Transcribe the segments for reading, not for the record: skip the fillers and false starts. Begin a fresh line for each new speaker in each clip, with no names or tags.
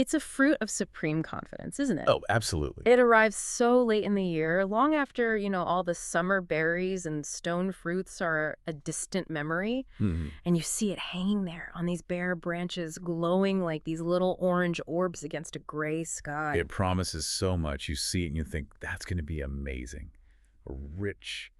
It's a fruit of supreme confidence, isn't it?
Oh, absolutely.
It arrives so late in the year, long after, all the summer berries and stone fruits are a distant memory.
Mhm.
And you see it hanging there on these bare branches, glowing like these little orange orbs against a gray sky.
It promises so much. You see it and you think, that's going to be amazing. A rich,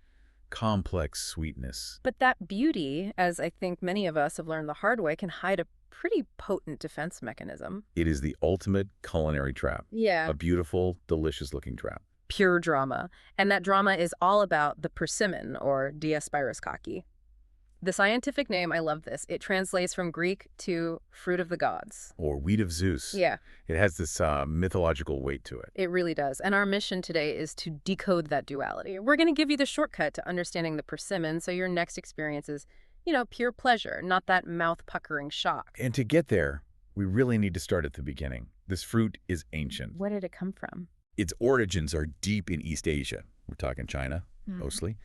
complex sweetness.
But that beauty, as I think many of us have learned the hard way, can hide a pretty potent defense mechanism.
It is the ultimate culinary trap.
Yeah.
A beautiful, delicious-looking trap.
Pure drama. And that drama is all about the persimmon, or Kaki. The scientific name, I love this. It translates from Greek to fruit of the gods.
Or wheat of Zeus.
Yeah,
It has this mythological weight to it.
it really does. And our mission today is to decode that duality. We're going to give you the shortcut to understanding the persimmon so your next experience is, pure pleasure, not that mouth-puckering shock.
And to get there, we really need to start at the beginning. This fruit is ancient.
Where did it come from?
Its origins are deep in East Asia. We're talking China, mostly,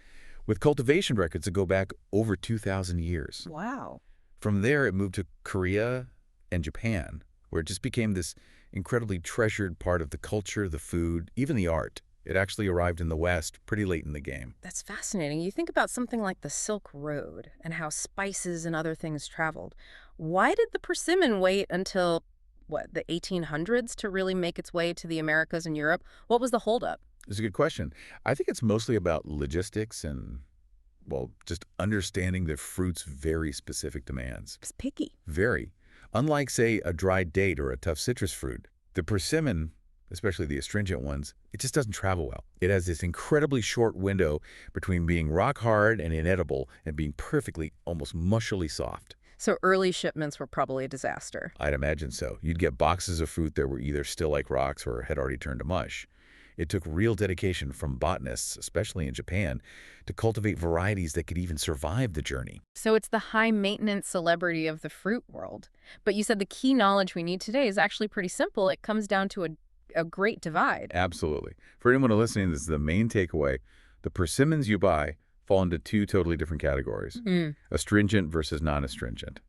with cultivation records that go back over 2,000 years.
Wow.
From there, it moved to Korea and Japan, where it just became this incredibly treasured part of the culture, the food, even the art. It actually arrived in the West pretty late in the game.
That's fascinating. You think about something like the Silk Road and how spices and other things traveled. Why did the persimmon wait until, the 1800s to really make its way to the Americas and Europe? What was the holdup?
It's a good question. I think it's mostly about logistics and, well, just understanding the fruit's very specific demands.
It's picky.
Very. Unlike, say, a dried date or a tough citrus fruit, the persimmon, especially the astringent ones, it just doesn't travel well. It has this incredibly short window between being rock hard and inedible and being perfectly, almost mushily soft.
So early shipments were probably a disaster.
I'd imagine so. You'd get boxes of fruit that were either still like rocks or had already turned to mush. It took real dedication from botanists, especially in Japan, to cultivate varieties that could even survive the journey.
So it's the high-maintenance celebrity of the fruit world. But you said the key knowledge we need today is actually pretty simple. It comes down to a great divide.
Absolutely. For anyone listening, this is the main takeaway. The persimmons you buy fall into two totally different categories, astringent versus non-astringent.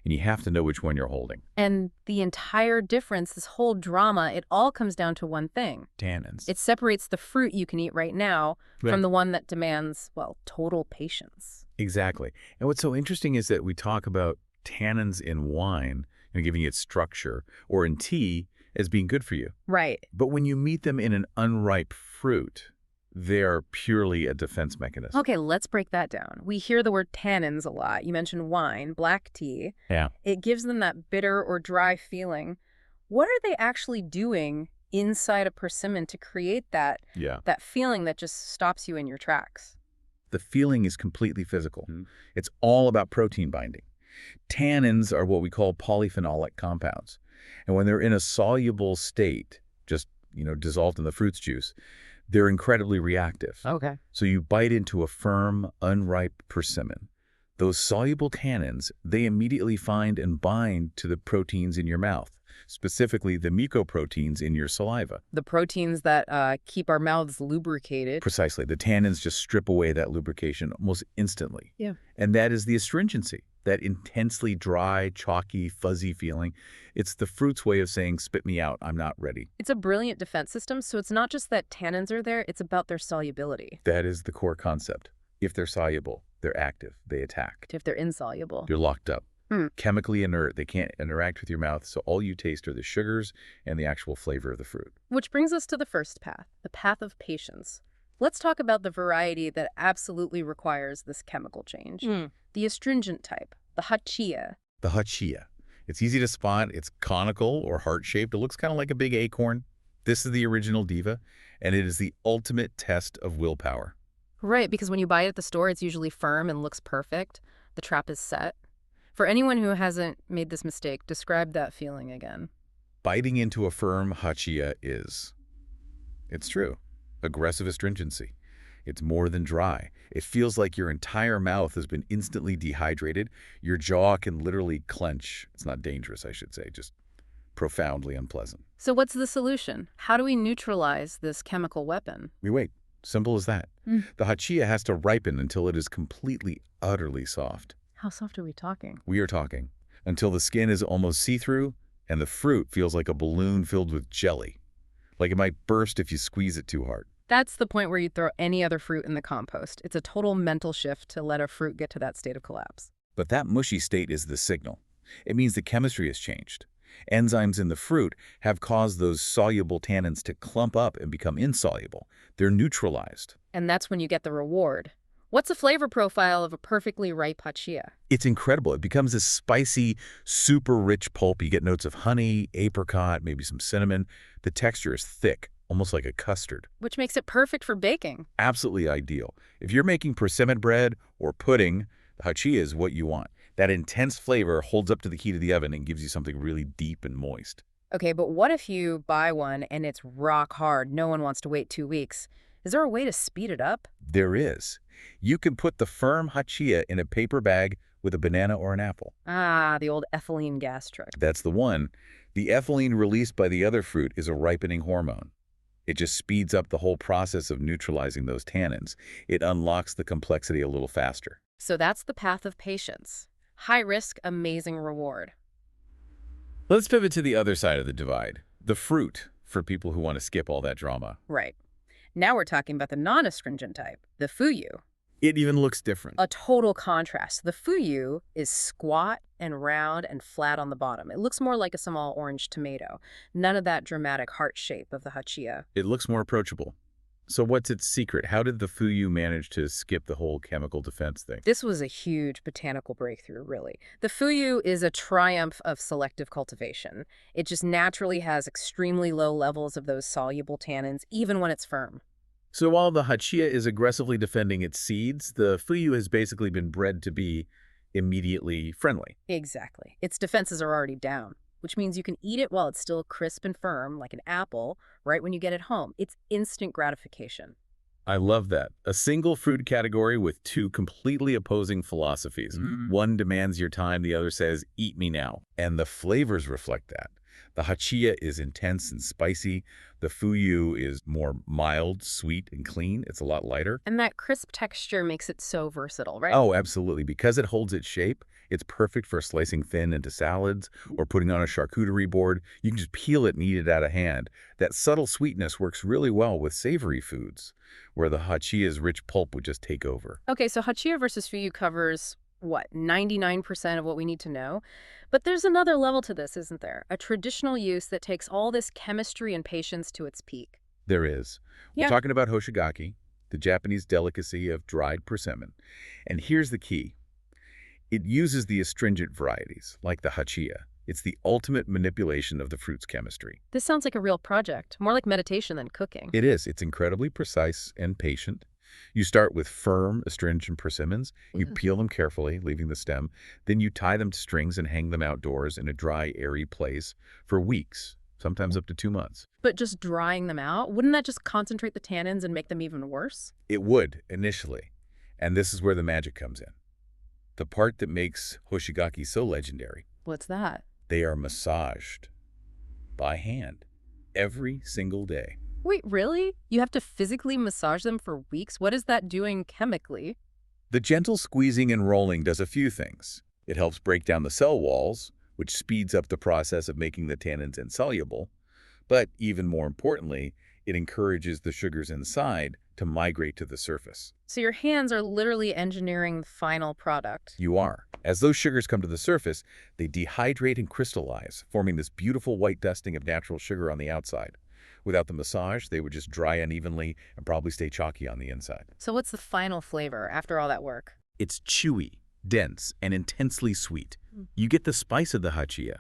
And you have to know which one you're holding.
And the entire difference, this whole drama, it all comes down to one thing.
Tannins.
It separates the fruit you can eat right now
Right.
from the one that demands, total patience.
Exactly. And what's so interesting is that we talk about tannins in wine and giving it structure, or in tea as being good for you.
Right.
But when you meet them in an unripe fruit, they are purely a defense mechanism.
Okay, let's break that down. We hear the word tannins a lot. You mentioned wine, black tea.
Yeah.
It gives them that bitter or dry feeling. What are they actually doing inside a persimmon to create that feeling that just stops you in your tracks?
The feeling is completely physical. It's all about protein binding. Tannins are what we call polyphenolic compounds. And when they're in a soluble state, just, dissolved in the fruit's juice, they're incredibly reactive.
Okay.
So you bite into a firm, unripe persimmon. Those soluble tannins, they immediately find and bind to the proteins in your mouth, specifically the mucoproteins in your saliva.
The proteins that keep our mouths lubricated.
Precisely. The tannins just strip away that lubrication almost instantly.
Yeah.
And that is the astringency, that intensely dry, chalky, fuzzy feeling. It's the fruit's way of saying, spit me out, I'm not ready.
It's a brilliant defense system, so it's not just that tannins are there, it's about their solubility.
That is the core concept. If they're soluble, they're active, they attack.
If they're insoluble.
You're locked up. Chemically inert, they can't interact with your mouth, so all you taste are the sugars and the actual flavor of the fruit.
Which brings us to the first path, the path of patience. Let's talk about the variety that absolutely requires this chemical change. The astringent type, the Hachiya.
The Hachiya. It's easy to spot. It's conical or heart-shaped. It looks kind of like a big acorn. This is the original diva, and it is the ultimate test of willpower.
Right, because when you buy it at the store, it's usually firm and looks perfect. The trap is set. For anyone who hasn't made this mistake, describe that feeling again.
Biting into a firm Hachiya is, it's true, aggressive astringency. It's more than dry. It feels like your entire mouth has been instantly dehydrated. Your jaw can literally clench. It's not dangerous, I should say, just profoundly unpleasant.
So what's the solution? How do we neutralize this chemical weapon?
We wait. Simple as that. The Hachiya has to ripen until it is completely, utterly soft.
How soft are we talking?
We are talking until the skin is almost see-through and the fruit feels like a balloon filled with jelly, like it might burst if you squeeze it too hard.
That's the point where you throw any other fruit in the compost. It's a total mental shift to let a fruit get to that state of collapse.
But that mushy state is the signal. It means the chemistry has changed. Enzymes in the fruit have caused those soluble tannins to clump up and become insoluble. They're neutralized.
And that's when you get the reward. What's a flavor profile of a perfectly ripe hachiya?
It's incredible. It becomes this spicy, super rich pulp. You get notes of honey, apricot, maybe some cinnamon. The texture is thick, almost like a custard.
Which makes it perfect for baking.
Absolutely ideal. If you're making persimmon bread or pudding, the hachiya is what you want. That intense flavor holds up to the heat of the oven and gives you something really deep and moist.
Okay, but what if you buy one and it's rock hard? No one wants to wait 2 weeks. Is there a way to speed it up?
There is. You can put the firm hachiya in a paper bag with a banana or an apple.
Ah, the old ethylene gas trick.
That's the one. The ethylene released by the other fruit is a ripening hormone. It just speeds up the whole process of neutralizing those tannins. It unlocks the complexity a little faster.
So that's the path of patience. High risk, amazing reward.
Let's pivot to the other side of the divide. The fruit, for people who want to skip all that drama.
Right. Now we're talking about the non-astringent type, the fuyu.
It even looks different.
A total contrast. The fuyu is squat and round and flat on the bottom. It looks more like a small orange tomato. None of that dramatic heart shape of the hachiya.
It looks more approachable. So what's its secret? How did the Fuyu manage to skip the whole chemical defense thing?
This was a huge botanical breakthrough, really. The fuyu is a triumph of selective cultivation. It just naturally has extremely low levels of those soluble tannins, even when it's firm.
So while the Hachiya is aggressively defending its seeds, the Fuyu has basically been bred to be immediately friendly.
Exactly. Its defenses are already down, which means you can eat it while it's still crisp and firm, like an apple, right when you get it home. It's instant gratification.
I love that. A single fruit category with two completely opposing philosophies. One demands your time, the other says, eat me now. And the flavors reflect that. The Hachiya is intense and spicy. The Fuyu is more mild, sweet, and clean. It's a lot lighter.
And that crisp texture makes it so versatile, right?
Oh, absolutely. Because it holds its shape, it's perfect for slicing thin into salads or putting on a charcuterie board. You can just peel it and eat it out of hand. That subtle sweetness works really well with savory foods, where the Hachiya's rich pulp would just take over.
Okay, so Hachiya versus Fuyu covers, what, 99% of what we need to know? But there's another level to this, isn't there? A traditional use that takes all this chemistry and patience to its peak.
There is. We're talking about Hoshigaki, the Japanese delicacy of dried persimmon. And here's the key. It uses the astringent varieties, like the Hachiya. It's the ultimate manipulation of the fruit's chemistry.
This sounds like a real project, more like meditation than cooking.
It is. It's incredibly precise and patient. You start with firm, astringent persimmons. You peel them carefully, leaving the stem. Then you tie them to strings and hang them outdoors in a dry, airy place for weeks, sometimes up to 2 months.
But just drying them out, wouldn't that just concentrate the tannins and make them even worse?
It would, initially. And this is where the magic comes in. The part that makes Hoshigaki so legendary.
What's that?
They are massaged by hand every single day.
Wait, really? You have to physically massage them for weeks? What is that doing chemically?
The gentle squeezing and rolling does a few things. It helps break down the cell walls, which speeds up the process of making the tannins insoluble. But even more importantly, it encourages the sugars inside to migrate to the surface.
So your hands are literally engineering the final product.
You are. As those sugars come to the surface, they dehydrate and crystallize, forming this beautiful white dusting of natural sugar on the outside. Without the massage, they would just dry unevenly and probably stay chalky on the inside.
So what's the final flavor after all that work?
It's chewy, dense, and intensely sweet. You get the spice of the Hachiya,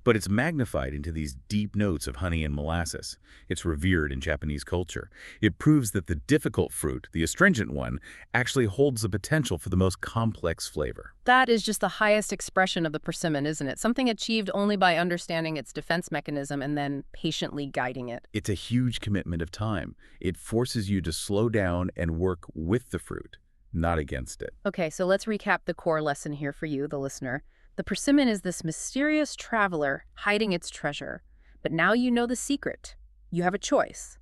but it's magnified into these deep notes of honey and molasses. It's revered in Japanese culture. It proves that the difficult fruit, the astringent one, actually holds the potential for the most complex flavor.
That is just the highest expression of the persimmon, isn't it? Something achieved only by understanding its defense mechanism and then patiently guiding it.
It's a huge commitment of time. It forces you to slow down and work with the fruit, not against it.
Okay, so let's recap the core lesson here for you, the listener. The persimmon is this mysterious traveler hiding its treasure. But now you know the secret. You have a choice.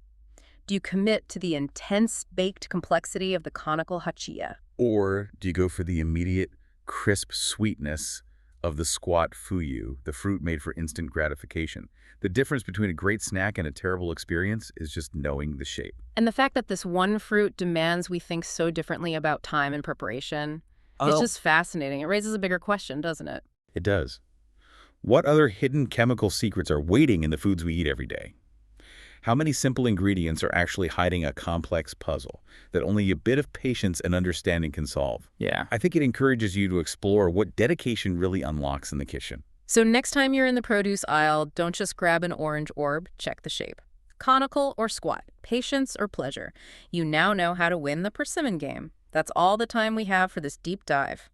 Do you commit to the intense baked complexity of the conical hachiya?
Or do you go for the immediate, crisp sweetness of the squat Fuyu, the fruit made for instant gratification. The difference between a great snack and a terrible experience is just knowing the shape.
And the fact that this one fruit demands we think so differently about time and preparation, it's
Oh,
just fascinating. It raises a bigger question, doesn't it?
it does. What other hidden chemical secrets are waiting in the foods we eat every day? How many simple ingredients are actually hiding a complex puzzle that only a bit of patience and understanding can solve?
Yeah.
I think it encourages you to explore what dedication really unlocks in the kitchen.
So next time you're in the produce aisle, don't just grab an orange orb, check the shape. Conical or squat, patience or pleasure. You now know how to win the persimmon game. That's all the time we have for this deep dive.